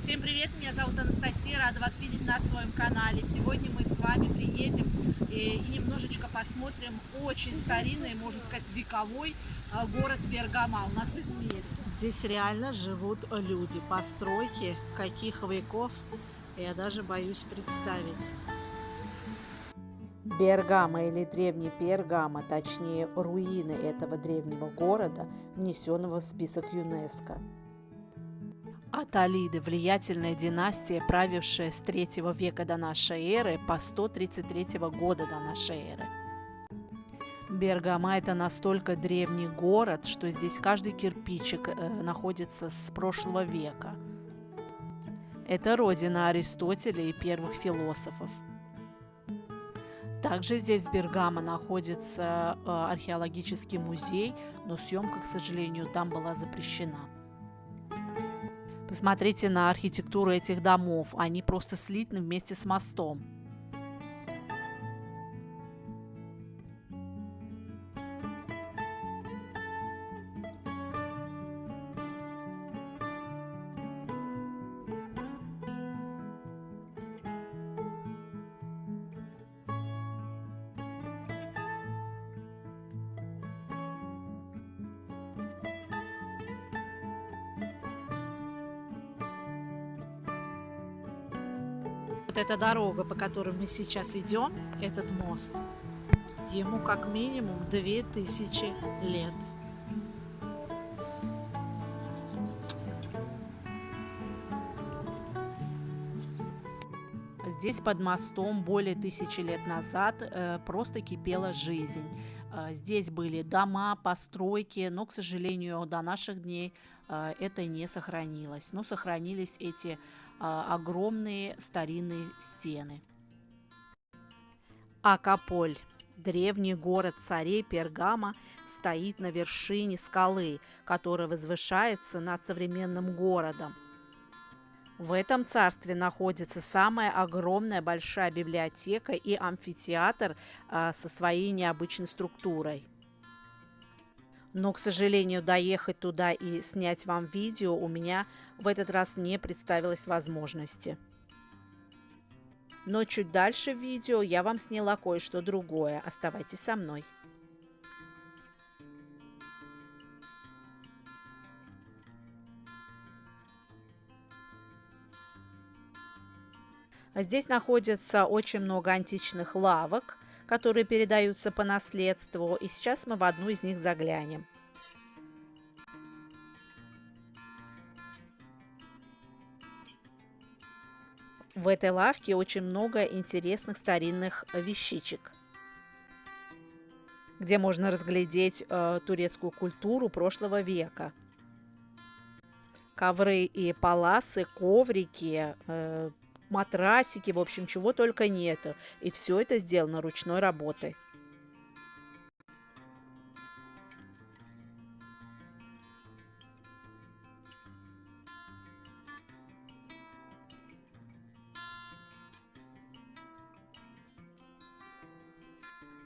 Всем привет, меня зовут Анастасия, рада вас видеть на своем канале. Сегодня мы с вами приедем и немножечко посмотрим очень старинный, можно сказать, вековой город Бергамо у нас в Измире. Здесь реально живут люди, постройки каких веков, я даже боюсь представить. Бергамо или древний Пергамо, точнее руины этого древнего города, внесенного в список ЮНЕСКО. Аталиды – влиятельная династия, правившая с 3 века до нашей эры по 133 года до нашей эры. Бергамо – это настолько древний город, что здесь каждый кирпичик находится с прошлого века. Это родина Аристотеля и первых философов. Также здесь в Бергамо находится археологический музей, но съемка, к сожалению, там была запрещена. Посмотрите на архитектуру этих домов, они просто слитны вместе с мостом. Вот эта дорога, по которой мы сейчас идем, этот мост, ему как минимум 2000 лет. Здесь под мостом более 1000 лет назад просто кипела жизнь. Здесь были дома, постройки, но, к сожалению, до наших дней это не сохранилось. Но сохранились эти огромные старинные стены. Акаполь, древний город царей Пергамо, стоит на вершине скалы, которая возвышается над современным городом. В этом царстве находится самая огромная большая библиотека и амфитеатр со своей необычной структурой. Но, к сожалению, доехать туда и снять вам видео у меня в этот раз не представилось возможности. Но чуть дальше в видео я вам сняла кое-что другое. Оставайтесь со мной. Здесь находится очень много античных лавок, которые передаются по наследству, и сейчас мы в одну из них заглянем. В этой лавке очень много интересных старинных вещичек, где можно разглядеть турецкую культуру прошлого века. Ковры и паласы, коврики, матрасики, в общем, чего только нету. И все это сделано ручной работой.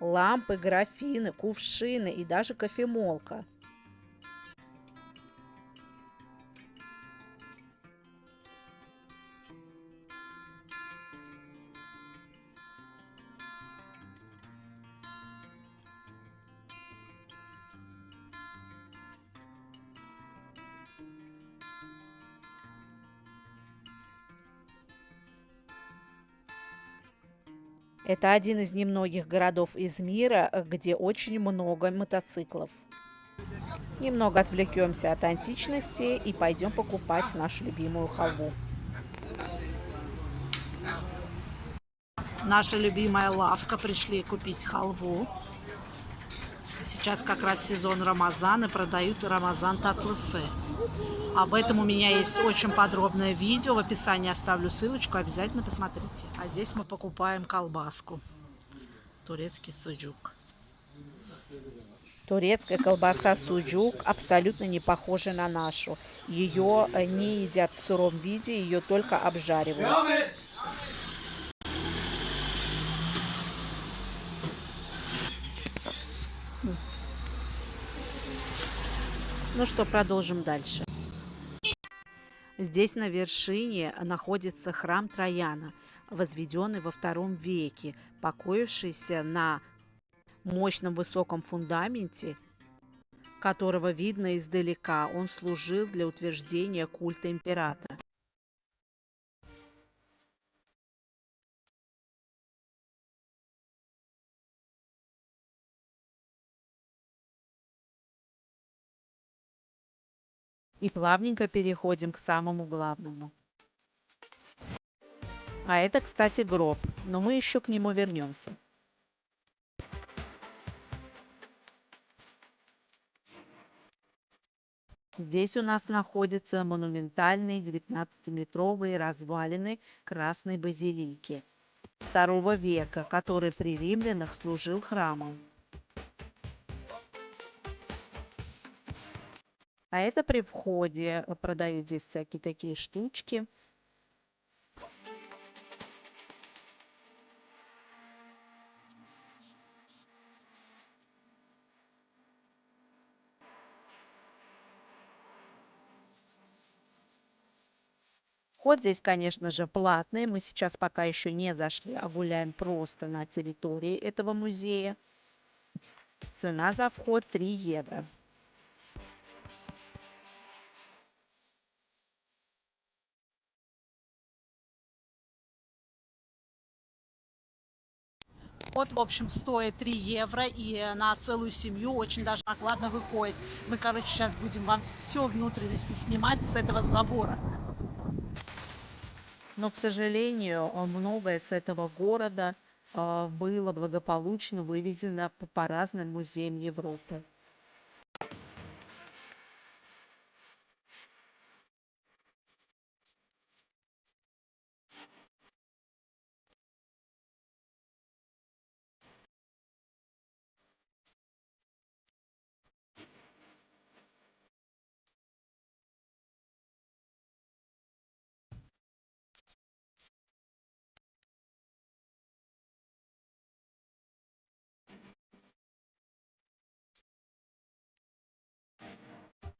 Лампы, графины, кувшины и даже кофемолка. Это один из немногих городов Измира, где очень много мотоциклов. Немного отвлекемся от античности и пойдем покупать нашу любимую халву. Наша любимая лавка, пришли купить халву. Сейчас как раз сезон Рамазан и продают Рамазан татлысы. Об этом у меня есть очень подробное видео, в описании оставлю ссылочку, обязательно посмотрите. А здесь мы покупаем колбаску, турецкий суджук. Турецкая колбаса суджук абсолютно не похожа на нашу. Ее не едят в сыром виде, ее только обжаривают. Ну что, продолжим дальше. Здесь на вершине находится храм Трояна, возведенный во II веке, покоившийся на мощном высоком фундаменте, которого видно издалека. Он служил для утверждения культа императора. И плавненько переходим к самому главному. А это, кстати, гроб, но мы еще к нему вернемся. Здесь у нас находятся монументальные 19-метровые развалины Красной базилики II века, который при римлянах служил храмом. А это при входе продают здесь всякие такие штучки. Вход здесь, конечно же, платный. Мы сейчас пока еще не зашли, а гуляем просто на территории этого музея. Цена за вход 3 евро. Вход, в общем, стоит 3 евро, и на целую семью очень даже накладно выходит. Мы, короче, сейчас будем вам все внутренности снимать с этого забора. Но, к сожалению, многое с этого города было благополучно вывезено по разным музеям Европы.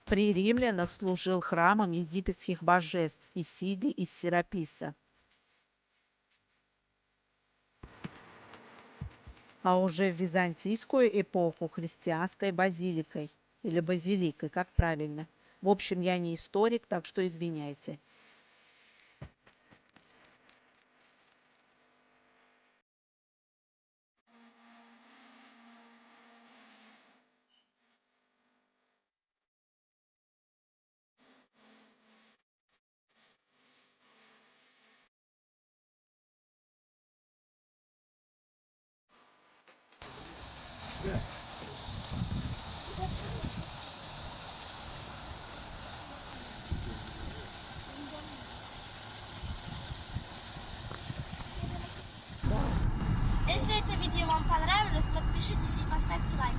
При римлянах служил храмом египетских божеств Исиды и Сераписа. А уже в византийскую эпоху христианской базиликой, или базиликой, как правильно. В общем, я не историк, так что извиняйте. Если это видео вам понравилось, подпишитесь и поставьте лайк.